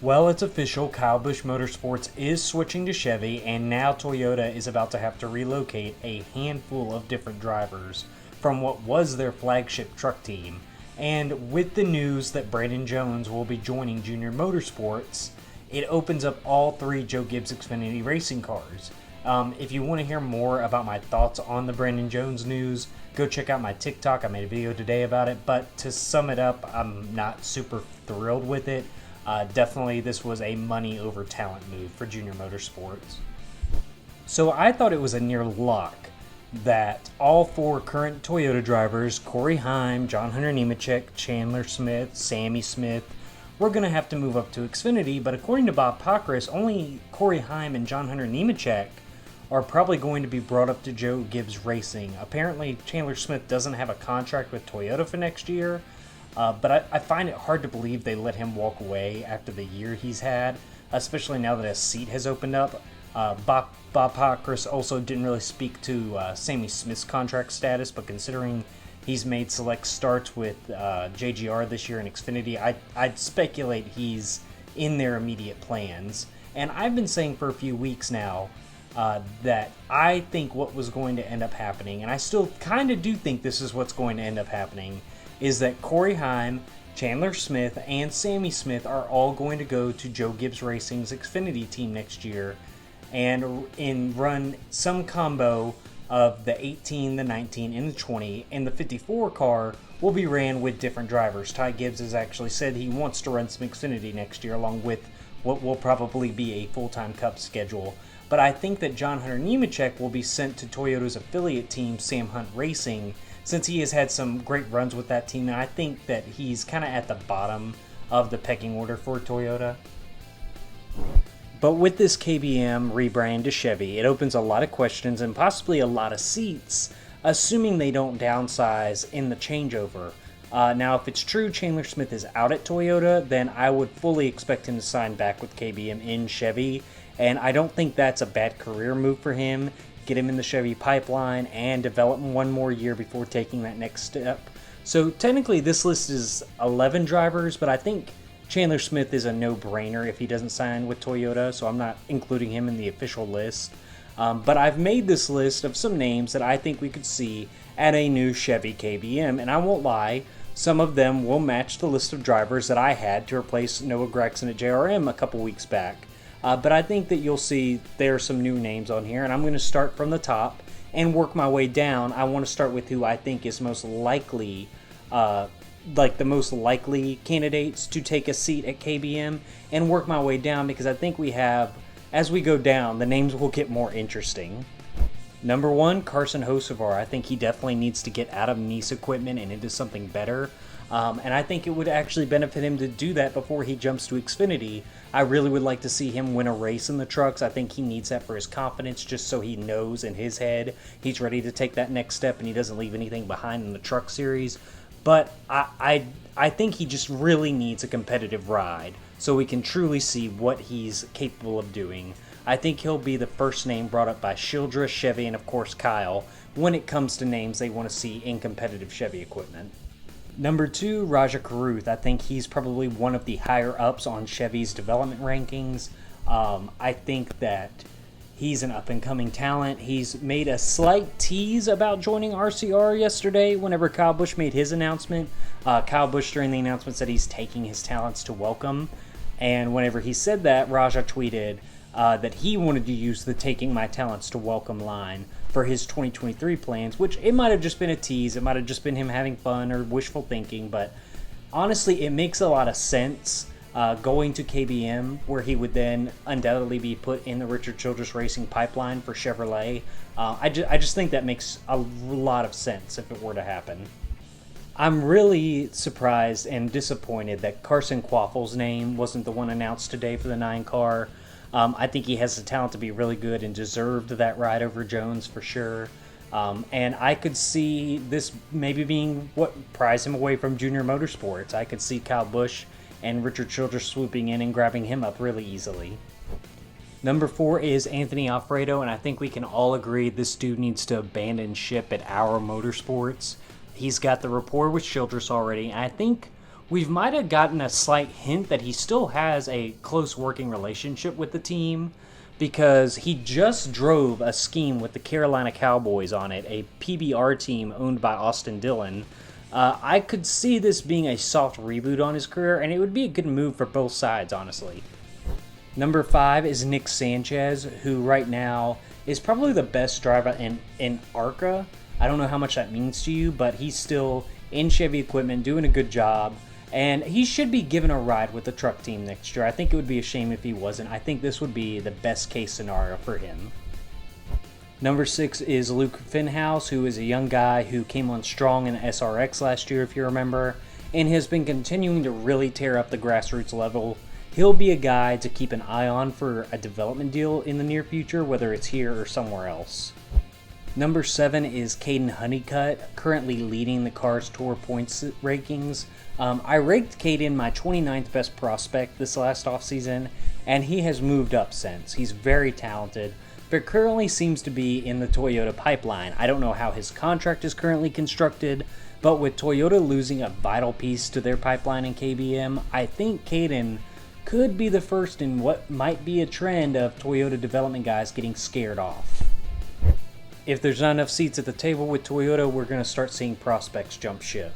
Well, it's official. Kyle Busch Motorsports is switching to Chevy, and now Toyota is about to have to relocate a handful of different drivers from what was their flagship truck team. And with the news that Brandon Jones will be joining Junior Motorsports, it opens up all three Joe Gibbs Xfinity racing cars. If you want to hear more about my thoughts on the Brandon Jones news, go check out my TikTok. I made a video today about it, but to sum it up, I'm not super thrilled with it. Definitely this was a money over talent move for Junior Motorsports. So I thought it was a near lock that all four current Toyota drivers, Corey Heim, John Hunter Nemechek, Chandler Smith, Sammy Smith, were going to have to move up to Xfinity, but according to Bob Pockrass, only Corey Heim and John Hunter Nemechek are probably going to be brought up to Joe Gibbs Racing. Apparently, Chandler Smith doesn't have a contract with Toyota for next year, but I find it hard to believe they let him walk away after the year he's had, especially now that his seat has opened up. Bob Pockrass also didn't really speak to Sammy Smith's contract status, but considering he's made select starts with JGR this year in Xfinity, I'd speculate he's in their immediate plans. And I've been saying for a few weeks now that I think what was going to end up happening, and I still kind of do think this is what's going to end up happening, is that Corey Heim, Chandler Smith, and Sammy Smith are all going to go to Joe Gibbs Racing's Xfinity team next year and run some combo of the 18, the 19, and the 20, and the 54 car will be ran with different drivers. Ty Gibbs has actually said he wants to run some Xfinity next year along with what will probably be a full-time Cup schedule. But I think that John Hunter Nemechek will be sent to Toyota's affiliate team, Sam Hunt Racing, since he has had some great runs with that team, and I think that he's kind of at the bottom of the pecking order for Toyota. But with this KBM rebrand to Chevy, it opens a lot of questions and possibly a lot of seats, assuming they don't downsize in the changeover. Now, if it's true Chandler Smith is out at Toyota, then I would fully expect him to sign back with KBM in Chevy, and I don't think that's a bad career move for him. Get him in the Chevy pipeline and develop him one more year before taking that next step. So technically this list is 11 drivers, but I think Chandler Smith is a no-brainer if he doesn't sign with Toyota, so I'm not including him in the official list. But I've made this list of some names that I think we could see at a new Chevy KBM, and I won't lie, some of them will match the list of drivers that I had to replace Noah Gragson at JRM a couple weeks back. But I think that you'll see there are some new names on here, and I'm going to start from the top and work my way down. I want to start with who I think is most likely, the most likely candidates to take a seat at KBM, and work my way down because I think we have, as we go down, the names will get more interesting. Number 1, Carson Hocevar. I think he definitely needs to get out of Nice equipment and into something better. And I think it would actually benefit him to do that before he jumps to Xfinity. I really would like to see him win a race in the trucks. I think he needs that for his confidence, just so he knows in his head he's ready to take that next step and he doesn't leave anything behind in the truck series. But I think he just really needs a competitive ride so we can truly see what he's capable of doing. I think he'll be the first name brought up by Childress, Chevy, and of course Kyle when it comes to names they want to see in competitive Chevy equipment. Number 2, Raja Karuth. I think he's probably one of the higher ups on Chevy's development rankings. I think that he's an up-and-coming talent. He's made a slight tease about joining RCR yesterday whenever Kyle Busch made his announcement. Kyle Busch during the announcement said he's taking his talents to welcome. And whenever he said that, Raja tweeted that he wanted to use the taking my talents to welcome line for his 2023 plans, which it might have just been a tease. It might have just been him having fun or wishful thinking, but honestly, it makes a lot of sense going to KBM, where he would then undoubtedly be put in the Richard Childress Racing pipeline for Chevrolet. I just think that makes a lot of sense if it were to happen. I'm really surprised and disappointed that Carson Quaffel's name wasn't the one announced today for the 9 car. I think he has the talent to be really good and deserved that ride over Jones for sure. And I could see this maybe being what pries him away from Junior Motorsports. I could see Kyle Busch and Richard Childress swooping in and grabbing him up really easily. Number 4 is Anthony Alfredo, and I think we can all agree this dude needs to abandon ship at Our Motorsports. He's got the rapport with Childress already, and I think We might have gotten a slight hint that he still has a close working relationship with the team because he just drove a scheme with the Carolina Cowboys on it, a PBR team owned by Austin Dillon. I could see this being a soft reboot on his career, and it would be a good move for both sides, honestly. Number 5 is Nick Sanchez, who right now is probably the best driver in ARCA. I don't know how much that means to you, but he's still in Chevy equipment doing a good job. And he should be given a ride with the truck team next year. I think it would be a shame if he wasn't. I think this would be the best case scenario for him. Number 6 is Luke Finhouse, who is a young guy who came on strong in the SRX last year, if you remember, and has been continuing to really tear up the grassroots level. He'll be a guy to keep an eye on for a development deal in the near future, whether it's here or somewhere else. Number 7 is Caden Honeycutt, currently leading the Cars Tour points rankings. I ranked Caden my 29th best prospect this last offseason, and he has moved up since. He's very talented, but currently seems to be in the Toyota pipeline. I don't know how his contract is currently constructed, but with Toyota losing a vital piece to their pipeline in KBM, I think Caden could be the first in what might be a trend of Toyota development guys getting scared off. If there's not enough seats at the table with Toyota, we're going to start seeing prospects jump ship.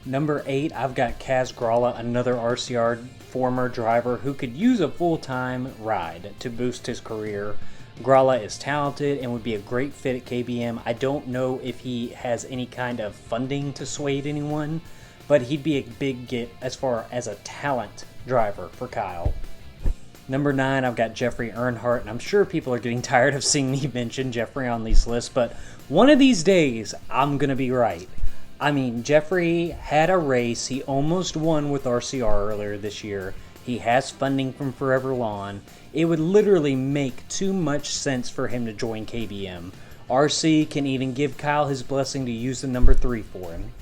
Number 8, I've got Kaz Gralla, another RCR former driver who could use a full-time ride to boost his career. Gralla is talented and would be a great fit at KBM. I don't know if he has any kind of funding to sway anyone, but he'd be a big get as far as a talent driver for Kyle. Number 9, I've got Jeffrey Earnhardt, and I'm sure people are getting tired of seeing me mention Jeffrey on these lists, but one of these days, I'm going to be right. I mean, Jeffrey had a race. He almost won with RCR earlier this year. He has funding from Forever Lawn. It would literally make too much sense for him to join KBM. RC can even give Kyle his blessing to use the number 3 for him.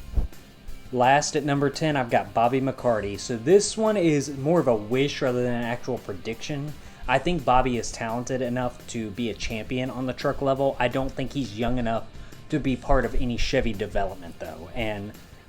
Last at number 10, I've got Bobby McCarty. So this one is more of a wish rather than an actual prediction. I think Bobby is talented enough to be a champion on the truck level. I don't think he's young enough to be part of any Chevy development though.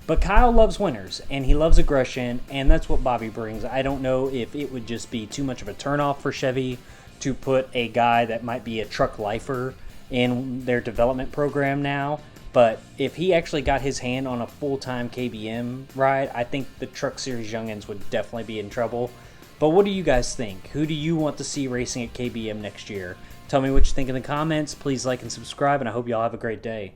But Kyle loves winners and he loves aggression, and that's what Bobby brings. I don't know if it would just be too much of a turnoff for Chevy to put a guy that might be a truck lifer in their development program now. But if he actually got his hand on a full-time KBM ride, I think the Truck Series youngins would definitely be in trouble. But what do you guys think? Who do you want to see racing at KBM next year? Tell me what you think in the comments. Please like and subscribe, and I hope y'all have a great day.